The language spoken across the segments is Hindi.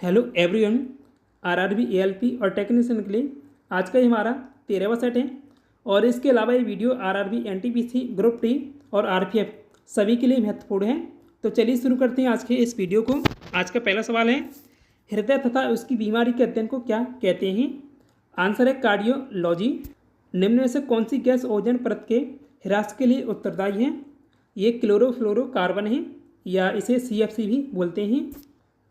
Hello everyone. आरआरबी एएलपी और टेक्नीशियन के लिए आज का ही हमारा 13वां सेट है और इसके अलावा ये video RRB NTPC group D और आरपीएफ सभी के लिए महत्वपूर्ण है। तो चलिए शुरू करते हैं आज के इस वीडियो को। आज का पहला सवाल है, हृदय तथा उसकी बीमारी के अध्ययन को क्या कहते हैं? आंसर है कार्डियोलॉजी। निम्न में से कौन सी गैस ओजोन परत के ह्रास के लिए उत्तरदायी है? ये क्लोरोफ्लोरोकार्बन है या इसे सीएफसी भी बोलते हैं।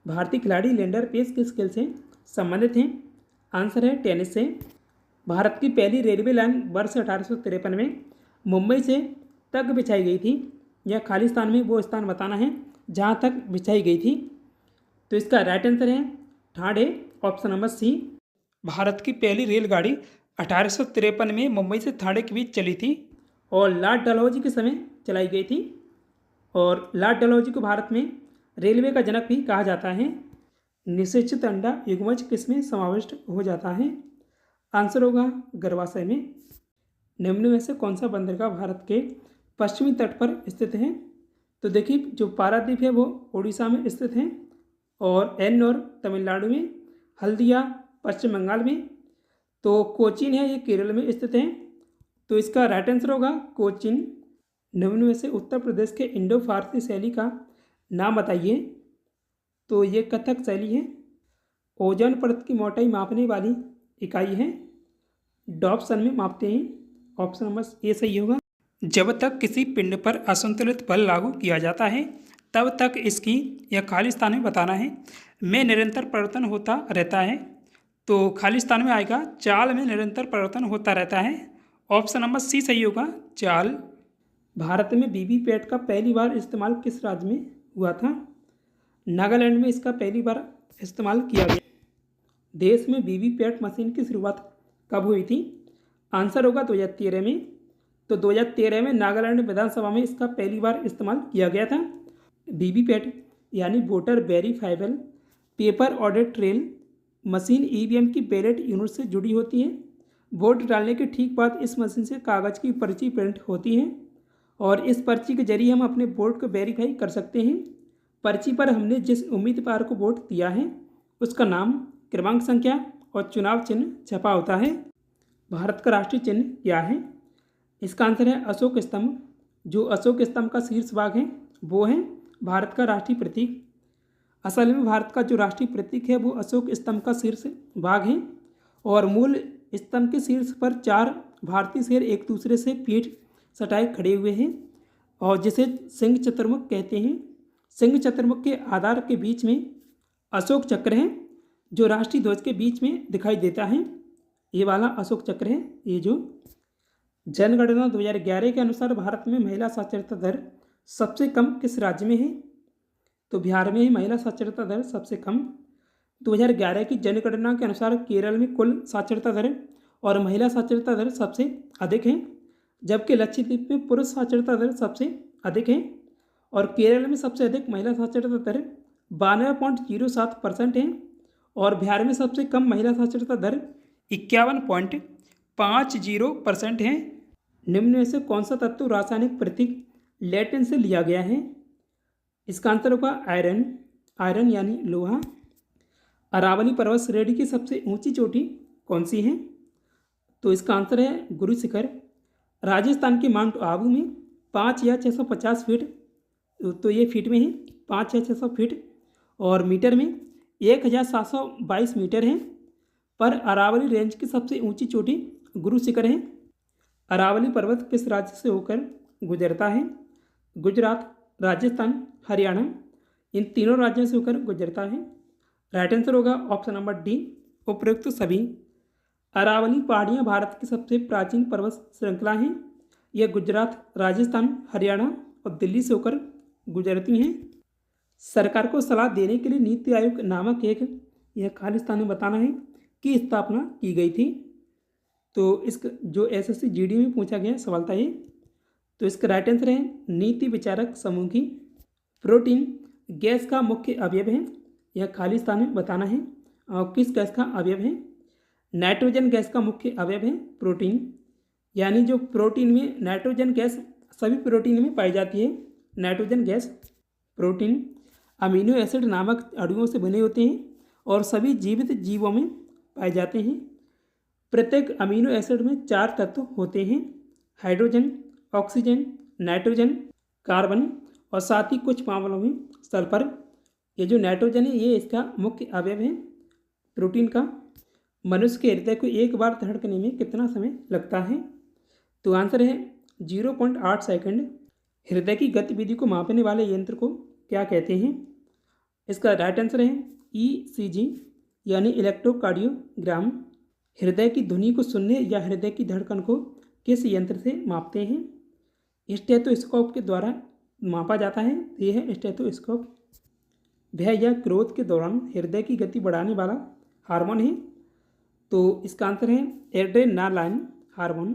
भारतीय खिलाड़ी लिएंडर पेस किस खेल से संबंधित हैं? आंसर है टेनिस से। भारत की पहली रेलवे लाइन वर्ष 1853 में मुंबई से तक बिछाई गई थी। यह खालिस्तान में वो स्थान बताना है जहाँ तक बिछाई गई थी। तो इसका राइट आंसर है थर्ड है ऑप्शन नंबर सी। भारत की पहली रेलगाड़ी 1853 में मुंबई से थाणे के बीच चली थी और लॉर्ड डलहौजी के समय चलाई गई थी। और लॉर्ड डलहौजी को भारत में रेलवे का जनक भी कहा जाता है। निषेचित अंडा युग्मज किसमें समाविष्ट हो जाता है? आंसर होगा गर्भाशय में। निम्न में से कौन सा बंदरगाह भारत के पश्चिमी तट पर स्थित है? तो देखिए, जो पारादीप है वो उड़ीसा में स्थित है और एन्नोर तमिलनाडु में, हल्दिया पश्चिम बंगाल में, तो कोचीन है ये केरल में स्थित है। तो इसका राइट आंसर होगा कोचीन। निम्न में से उत्तर प्रदेश के इंडो फारसी शैली का नाम बताइए। तो ये कथक शैली है। ओजोन परत की मोटाई मापने वाली इकाई है डॉप्सन में मापते हैं। ऑप्शन नंबर ए सही होगा। जब तक किसी पिंड पर असंतुलित बल लागू किया जाता है तब तक इसकी या खालिस्तान में बताना है में निरंतर परिवर्तन होता रहता है। तो खालिस्तान में आएगा चाल में निरंतर परिवर्तन होता रहता है। ऑप्शन नंबर सी सही होगा, चाल। भारत में वीवीपैट का पहली बार इस्तेमाल किस राज्य में हुआ था? नागालैंड में इसका पहली बार इस्तेमाल किया गया। देश में वीवीपैट मशीन की शुरुआत कब हुई थी? आंसर होगा 2013 में। तो 2013 में नागालैंड विधानसभा में इसका पहली बार इस्तेमाल किया गया था। वीवीपैट यानी voter verifiable paper audit trail machine EVM की बैलेट यूनिट से जुड़ी होती है। वोट डालने के ठीक बाद इस मशीन से कागज़ की पर्ची प्रिंट होती है और इस पर्ची के जरिए हम अपने वोट को वेरीफाई कर सकते हैं। पर्ची पर हमने जिस उम्मीदवार को वोट दिया है उसका नाम, क्रमांक संख्या और चुनाव चिन्ह छपा होता है। भारत का राष्ट्रीय चिन्ह क्या है? इसका आंसर है अशोक स्तंभ। जो अशोक स्तंभ का शीर्ष भाग है वो है भारत का राष्ट्रीय प्रतीक। असल में भारत का जो राष्ट्रीय प्रतीक है वो अशोक स्तंभ का शीर्ष भाग है और मूल स्तंभ के शीर्ष पर 4 भारतीय शेर एक दूसरे से पीठ सटाए खड़े हुए हैं और जिसे सिंह चतुर्मुख कहते हैं। सिंह चतुर्मुख के आधार के बीच में अशोक चक्र है जो राष्ट्रीय ध्वज के बीच में दिखाई देता है। ये वाला अशोक चक्र है। ये जो जनगणना 2011 के अनुसार भारत में महिला साक्षरता दर सबसे कम किस राज्य में है? तो बिहार में ही महिला साक्षरता दर सबसे कम। 2011 की जनगणना के अनुसार केरल में कुल साक्षरता दर और महिला साक्षरता दर सबसे अधिक है, जबकि लक्षद्वीप में पुरुष साक्षरता दर सबसे अधिक है और केरल में सबसे अधिक महिला साक्षरता दर 92.07% है और बिहार में सबसे कम महिला साक्षरता दर 51.50% है। निम्न में से कौन सा तत्व रासायनिक प्रतीक लैटिन से लिया गया है? इसका आंसर होगा आयरन। आयरन यानी लोहा। अरावली पर्वत श्रेणी की सबसे ऊंची चोटी कौन सी है? तो इसका आंसर है गुरु शिखर। राजस्थान के माउंट आबू में 5 या 650 फीट, तो ये फीट में है, 5 या 600 फीट और मीटर में 1722 मीटर है। पर अरावली रेंज की सबसे ऊंची चोटी गुरु शिखर है। अरावली पर्वत किस राज्य से होकर गुजरता है? गुजरात, राजस्थान, हरियाणा, इन तीनों राज्यों से होकर गुजरता है। राइट आंसर होगा ऑप्शन नंबर डी, उपयुक्त सभी। अरावली पहाड़ियाँ भारत की सबसे प्राचीन पर्वत श्रृंखला हैं। यह गुजरात, राजस्थान, हरियाणा और दिल्ली से होकर गुजरती हैं। सरकार को सलाह देने के लिए नीति आयोग नामक एक यह खालिस्तान में बताना है की स्थापना की गई थी। तो इसका जो एसएससी जीडी में पूछा गया सवाल था ये। तो इसका राइट आंसर है नीति विचारक समूह की। प्रोटीन गैस का मुख्य अवयव है, यह खालिस्तान में बताना है। और किस गैस का अवयव है? नाइट्रोजन गैस का मुख्य अवयव है प्रोटीन। यानी जो प्रोटीन में नाइट्रोजन गैस सभी प्रोटीन में पाई जाती है। Nitrogen gas protein amino acid नामक अणुओं से बने होते हैं और सभी जीवित जीवों में पाए जाते हैं। प्रत्येक अमीनो एसिड में 4 तत्व होते हैं, हाइड्रोजन, ऑक्सीजन, नाइट्रोजन, कार्बन और साथ ही कुछ मामलों में सल्फर। ये जो नाइट्रोजन है ये इसका मुख्य अवयव है प्रोटीन का। मनुष्य के हृदय को एक बार धड़कने में कितना समय लगता है? तो आंसर है 0.8 सेकंड। हृदय की गतिविधि को मापने वाले यंत्र को क्या कहते हैं? इसका राइट आंसर है ECG यानी इलेक्ट्रोकार्डियोग्राम। हृदय की ध्वनि को सुनने या हृदय की धड़कन को किस यंत्र से मापते हैं? स्टेथोस्कोप के द्वारा मापा जाता है। यह है स्टेथोस्कोप। भय या क्रोध के दौरान हृदय की गति बढ़ाने वाला हार्मोन है। तो इसका आंसर है एड्रेनालाइन हार्मोन।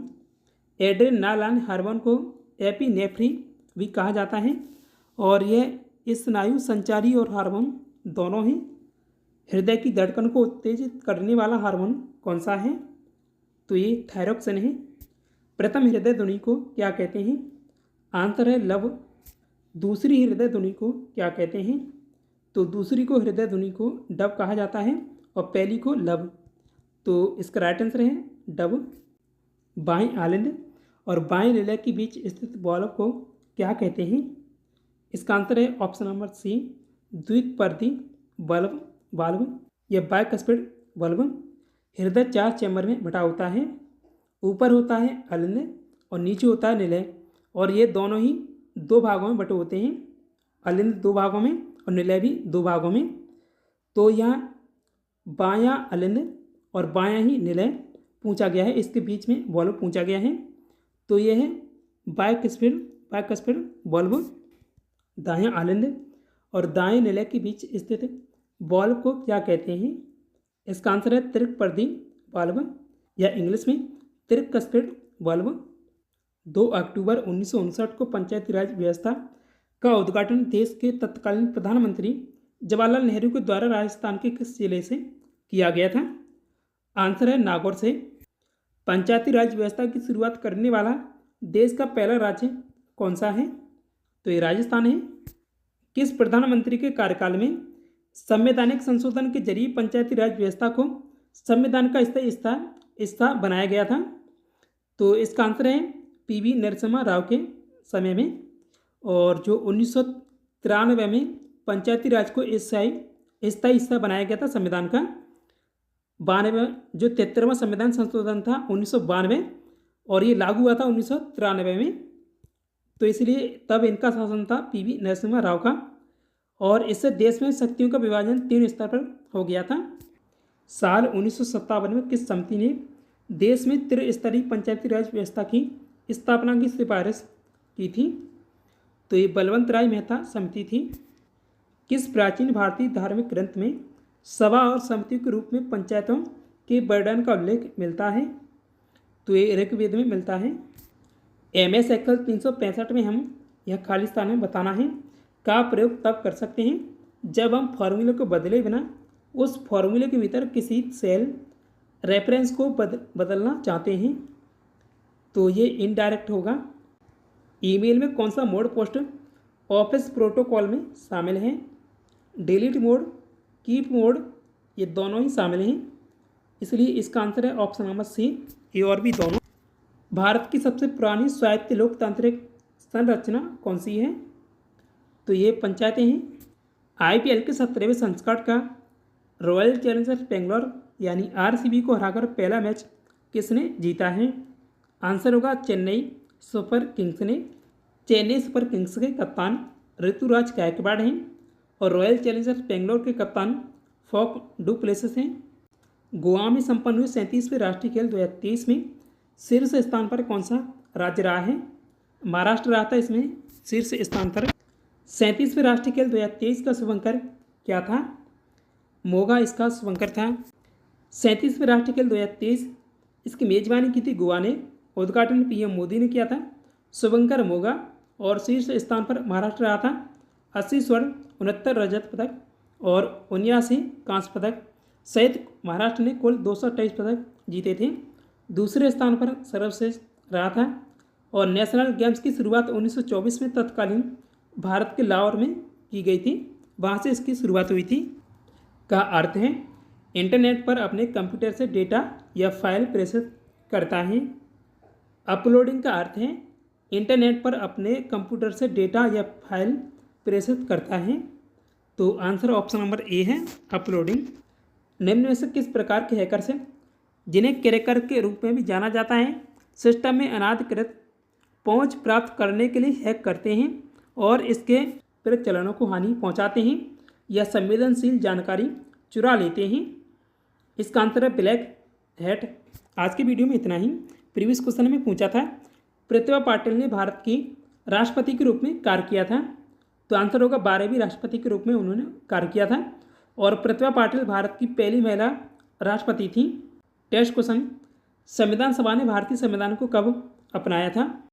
एड्रेनालाइन हार्मोन को एपिनेफ्रिन भी कहा जाता है और यह स्नायु संचारी और हार्मोन दोनों हैं। हृदय की धड़कन को उत्तेजित करने वाला हार्मोन कौन सा है? तो ये थायरोक्सिन है। प्रथम हृदय ध्वनि को क्या कहते हैं? आंसर है लव। दूसरी हृदय ध्वनि को क्या कहते हैं? तो दूसरी को हृदय ध्वनि को डब कहा जाता है और पहली को लब। तो इसका राइट आंसर है डब। बाएं आलिंद और बाएं लिलय के बीच स्थित बॉल्व को क्या कहते हैं? इसका आंसर है ऑप्शन नंबर सी, द्विपर्दी बल्ब वाल्व या बाइकस्पिड बल्ब। हृदय 4 चैम्बर में बटा होता है। ऊपर होता है अलिंद और नीचे होता है निलय, और ये दोनों ही 2 भागों में बटे होते हैं। अलिंद 2 भागों में और निलय भी 2 भागों में। तो यहाँ बायां अलिंद और बायां ही निलय पूछा गया है, इसके बीच में बॉल्व पूछा गया है। तो यह है बाइकस्पिड बॉल्व। दायां अलिंद और दाएं निलय के बीच स्थित बॉल्व को क्या कहते हैं? इसका आंसर है त्रिपर्दी बल्ब या इंग्लिश में त्रिकस्पिड बल्ब। 2 अक्टूबर 1959 को पंचायती राज व्यवस्था का उद्घाटन देश के तत्कालीन प्रधानमंत्री जवाहरलाल नेहरू के द्वारा राजस्थान के किस जिले से किया गया था? आंसर है नागौर से। पंचायती राज व्यवस्था की शुरुआत करने वाला देश का पहला राज्य कौन सा है? तो ये राजस्थान है। किस प्रधानमंत्री के कार्यकाल में संवैधानिक संशोधन के जरिए पंचायती राज व्यवस्था को संविधान का स्थायी हिस्सा बनाया गया था? तो इसका आंसर है PV नरसिम्हा राव के समय में। और जो 1993 में पंचायती राज को स्थायी हिस्सा बनाया गया था संविधान का। 92 जो 73वां संविधान संशोधन था 1992 और ये लागू हुआ था 1993 में। तो इसलिए तब इनका शासन था PV नरसिम्हा राव का, और इससे देश में शक्तियों का विभाजन 3 स्तर पर हो गया था। साल 1957 में किस समिति ने देश में त्रिस्तरीय पंचायती राज व्यवस्था की स्थापना की सिफारिश की थी? तो ये बलवंत राय मेहता समिति थी। किस प्राचीन भारतीय धार्मिक ग्रंथ में सभा और समिति के रूप में पंचायतों के वर्णन का उल्लेख मिलता है? तो ये ऋग्वेद में मिलता है। MS एक्सेल 365 में हम यह खाली स्थान में बताना है का प्रयोग तब कर सकते हैं जब हम फॉर्मूले को बदले बिना उस फॉर्मूले के भीतर किसी सेल रेफरेंस को बदलना चाहते हैं। तो ये इनडायरेक्ट होगा। ईमेल में कौन सा मोड पोस्ट ऑफिस प्रोटोकॉल में शामिल है? डिलीट मोड, कीप मोड, ये दोनों ही शामिल हैं। इसलिए इसका आंसर है ऑप्शन नंबर सी, ए और बी दोनों। भारत की सबसे पुरानी स्वायत्त लोकतांत्रिक संरचना कौन सी है? तो ये पंचायतें हैं। IPL के 17वें संस्करण का रॉयल चैलेंजर्स बेंगलोर यानी RCB को हराकर पहला मैच किसने जीता है? आंसर होगा चेन्नई सुपर किंग्स ने। चेन्नई सुपर किंग्स के कप्तान ऋतुराज गायकवाड़ हैं और रॉयल चैलेंजर्स बेंगलोर के कप्तान फॉक डू प्लेसिस हैं। गोवा में संपन्न हुए 37वें राष्ट्रीय खेल 2023 में शीर्ष स्थान पर कौन सा राज्य रहा है? महाराष्ट्र रहा था इसमें शीर्ष स्थान पर। 37वें राष्ट्रीय खेल 2023 का शुभंकर क्या था? मोगा इसका शुभंकर था। 37वें राष्ट्रीय खेल 2023 इसकी मेजबानी की थी गोवा ने, उद्घाटन PM मोदी ने किया था। शुभंकर मोगा और शीर्ष स्थान पर महाराष्ट्र रहा था। 80 स्वर्ण, 69 रजत पदक और 79 कांस्य पदक सहित महाराष्ट्र ने कुल 228 पदक जीते थे। दूसरे स्थान पर सर्वश्रेष्ठ रहा था। और नेशनल गेम्स की शुरुआत 1924 में तत्कालीन भारत के लाहौर में की गई थी, वहाँ से इसकी शुरुआत हुई थी। का अर्थ है इंटरनेट पर अपने कंप्यूटर से डेटा या फाइल प्रेषित करता है। अपलोडिंग का अर्थ है इंटरनेट पर अपने कंप्यूटर से डेटा या फाइल प्रेषित करता है। तो आंसर ऑप्शन नंबर ए है अपलोडिंग। निम्न में से किस प्रकार के हैकर्स हैं जिन्हें क्रैकर के रूप में भी जाना जाता है? सिस्टम में अनाधिकृत पहुंच प्राप्त करने के लिए हैक करते हैं और इसके प्रचलनों को हानि पहुंचाते हैं या संवेदनशील जानकारी चुरा लेते हैं। इसका आंसर है ब्लैक हैट। आज की वीडियो में इतना ही। प्रीवियस क्वेश्चन में पूछा था प्रतिभा पाटिल ने भारत की राष्ट्रपति के रूप में कार्य किया था, तो आंसर होगा 12वीं राष्ट्रपति के रूप में उन्होंने कार्य किया था। और प्रतिभा पाटिल भारत की पहली महिला राष्ट्रपति थी। टेस्ट क्वेश्चन, संविधान सभा ने भारतीय संविधान को कब अपनाया था?